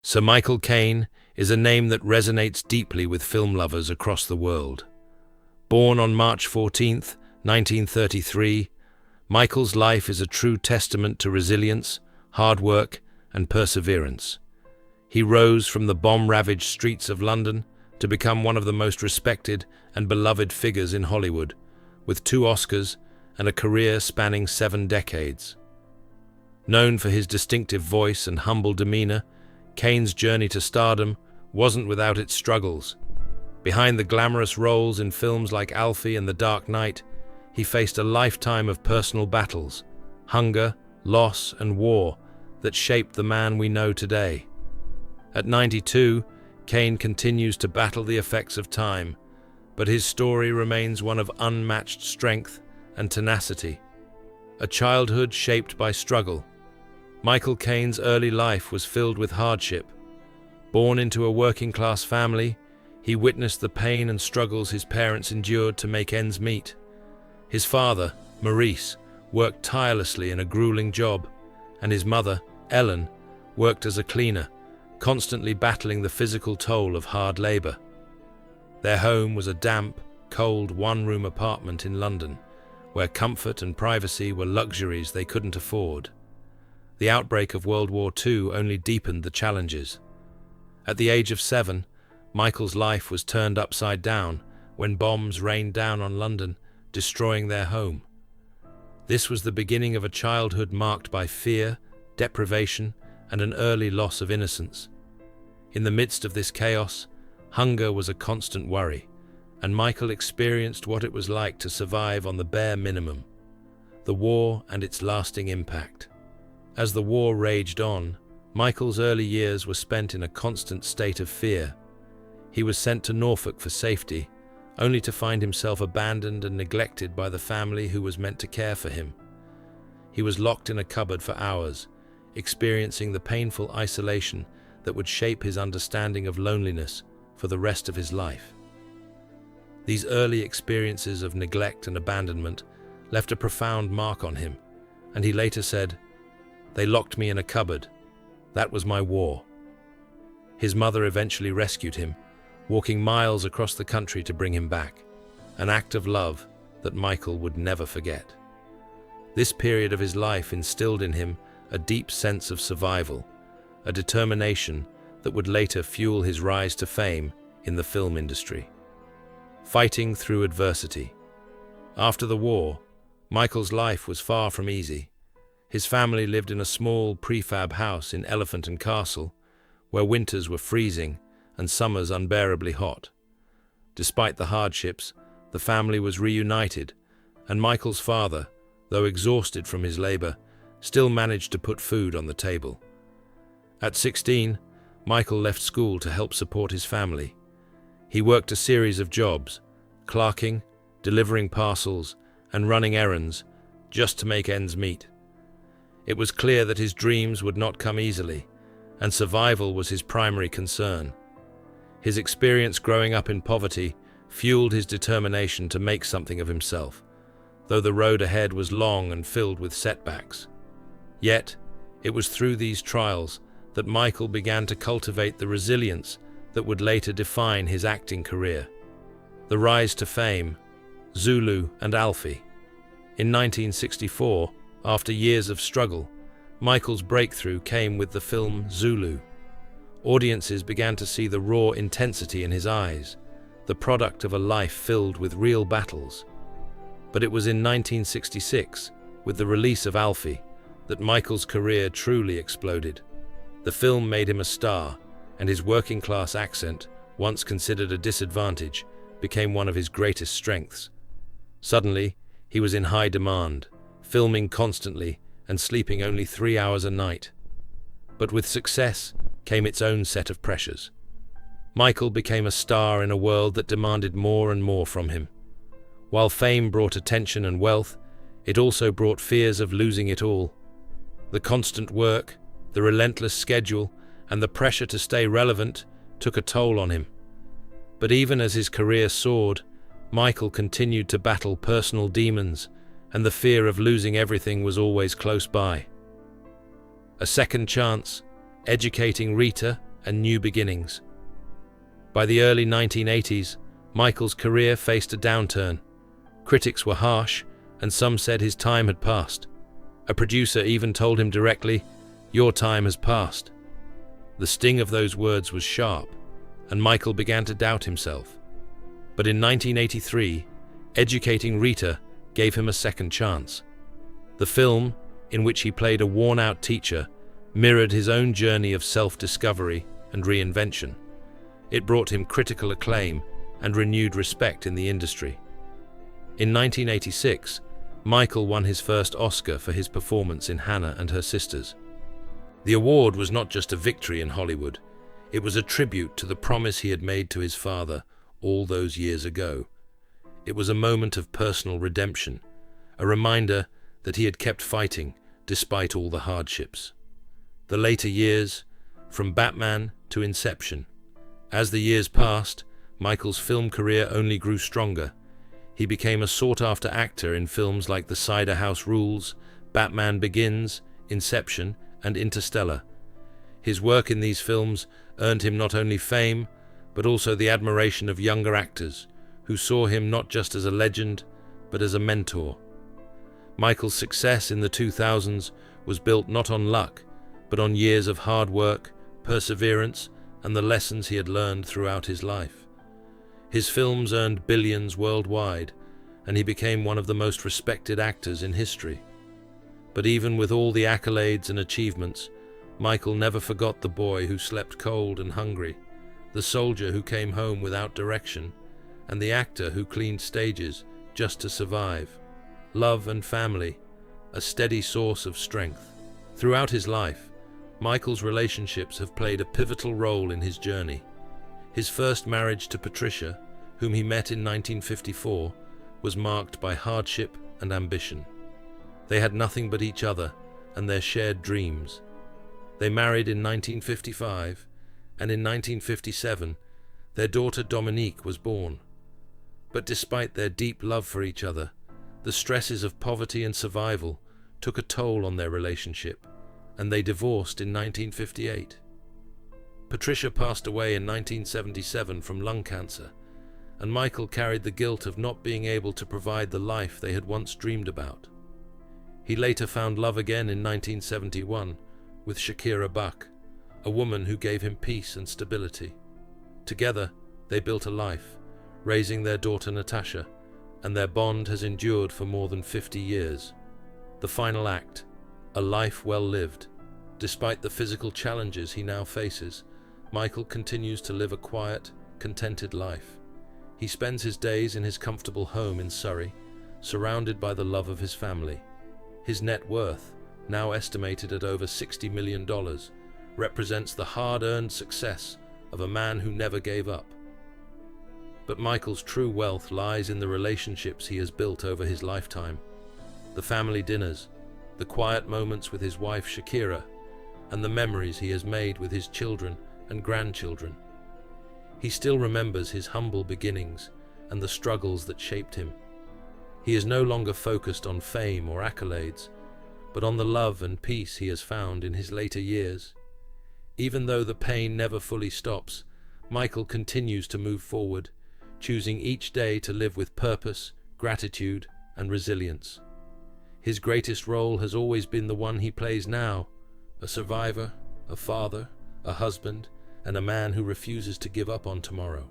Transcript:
Sir Michael Caine is a name that resonates deeply with film lovers across the world. Born on March 14, 1933, Michael's life is a true testament to resilience, hard work, and perseverance. He rose from the bomb-ravaged streets of London to become one of the most respected and beloved figures in Hollywood, with 2 Oscars and a career spanning 7 decades. Known for his distinctive voice and humble demeanor, Caine's journey to stardom wasn't without its struggles. Behind the glamorous roles in films like Alfie and The Dark Knight, he faced a lifetime of personal battles, hunger, loss, and war that shaped the man we know today. At 92, Caine continues to battle the effects of time, but his story remains one of unmatched strength and tenacity. A childhood shaped by struggle. Michael Caine's early life was filled with hardship. Born into a working-class family, he witnessed the pain and struggles his parents endured to make ends meet. His father, Maurice, worked tirelessly in a grueling job, and his mother, Ellen, worked as a cleaner, constantly battling the physical toll of hard labor. Their home was a damp, cold one-room apartment in London, where comfort and privacy were luxuries they couldn't afford. The outbreak of World War II only deepened the challenges. At the age of 7, Michael's life was turned upside down when bombs rained down on London, destroying their home. This was the beginning of a childhood marked by fear, deprivation, and an early loss of innocence. In the midst of this chaos, hunger was a constant worry, and Michael experienced what it was like to survive on the bare minimum. The war and its lasting impact. As the war raged on, Michael's early years were spent in a constant state of fear. He was sent to Norfolk for safety, only to find himself abandoned and neglected by the family who was meant to care for him. He was locked in a cupboard for hours, experiencing the painful isolation that would shape his understanding of loneliness for the rest of his life. These early experiences of neglect and abandonment left a profound mark on him, and he later said, "They locked me in a cupboard. That was my war." His mother eventually rescued him, walking miles across the country to bring him back, an act of love that Michael would never forget. This period of his life instilled in him a deep sense of survival, a determination that would later fuel his rise to fame in the film industry. Fighting through adversity. After the war, Michael's life was far from easy. His family lived in a small prefab house in Elephant and Castle, where winters were freezing and summers unbearably hot. Despite the hardships, the family was reunited, and Michael's father, though exhausted from his labor, still managed to put food on the table. At 16, Michael left school to help support his family. He worked a series of jobs, clerking, delivering parcels, and running errands, just to make ends meet. It was clear that his dreams would not come easily, and survival was his primary concern. His experience growing up in poverty fueled his determination to make something of himself, though the road ahead was long and filled with setbacks. Yet, it was through these trials that Michael began to cultivate the resilience that would later define his acting career. The rise to fame, Zulu and Alfie. In 1964, after years of struggle, Michael's breakthrough came with the film Zulu. Audiences began to see the raw intensity in his eyes, the product of a life filled with real battles. But it was in 1966, with the release of Alfie, that Michael's career truly exploded. The film made him a star, and his working-class accent, once considered a disadvantage, became one of his greatest strengths. Suddenly, he was in high demand, filming constantly and sleeping only 3 hours a night. But with success came its own set of pressures. Michael became a star in a world that demanded more and more from him. While fame brought attention and wealth, it also brought fears of losing it all. The constant work, the relentless schedule, and the pressure to stay relevant took a toll on him. But even as his career soared, Michael continued to battle personal demons, and the fear of losing everything was always close by. A second chance, educating Rita, and new beginnings. By the early 1980s, Michael's career faced a downturn. Critics were harsh, and some said his time had passed. A producer even told him directly, "Your time has passed." The sting of those words was sharp, and Michael began to doubt himself. But in 1983, Educating Rita gave him a second chance. The film, in which he played a worn-out teacher, mirrored his own journey of self-discovery and reinvention. It brought him critical acclaim and renewed respect in the industry. In 1986, Michael won his first Oscar for his performance in Hannah and Her Sisters. The award was not just a victory in Hollywood, it was a tribute to the promise he had made to his father all those years ago. It was a moment of personal redemption, a reminder that he had kept fighting despite all the hardships. The later years, from Batman to Inception. As the years passed, Michael's film career only grew stronger. He became a sought-after actor in films like The Cider House Rules, Batman Begins, Inception, and Interstellar. His work in these films earned him not only fame, but also the admiration of younger actors, who saw him not just as a legend, but as a mentor. Michael's success in the 2000s was built not on luck, but on years of hard work, perseverance, and the lessons he had learned throughout his life. His films earned billions worldwide, and he became one of the most respected actors in history. But even with all the accolades and achievements, Michael never forgot the boy who slept cold and hungry, the soldier who came home without direction, and the actor who cleaned stages just to survive. Love and family, a steady source of strength. Throughout his life, Michael's relationships have played a pivotal role in his journey. His first marriage to Patricia, whom he met in 1954, was marked by hardship and ambition. They had nothing but each other and their shared dreams. They married in 1955, and in 1957, their daughter Dominique was born. But despite their deep love for each other, the stresses of poverty and survival took a toll on their relationship, and they divorced in 1958. Patricia passed away in 1977 from lung cancer, and Michael carried the guilt of not being able to provide the life they had once dreamed about. He later found love again in 1971 with Shakira Buck, a woman who gave him peace and stability. Together, they built a life, raising their daughter Natasha, and their bond has endured for more than 50 years. The final act, a life well lived. Despite the physical challenges he now faces, Michael continues to live a quiet, contented life. He spends his days in his comfortable home in Surrey, surrounded by the love of his family. His net worth, now estimated at over $60 million, represents the hard-earned success of a man who never gave up. But Michael's true wealth lies in the relationships he has built over his lifetime. The family dinners, the quiet moments with his wife Shakira, and the memories he has made with his children and grandchildren. He still remembers his humble beginnings and the struggles that shaped him. He is no longer focused on fame or accolades, but on the love and peace he has found in his later years. Even though the pain never fully stops, Michael continues to move forward, choosing each day to live with purpose, gratitude, and resilience. His greatest role has always been the one he plays now, a survivor, a father, a husband, and a man who refuses to give up on tomorrow.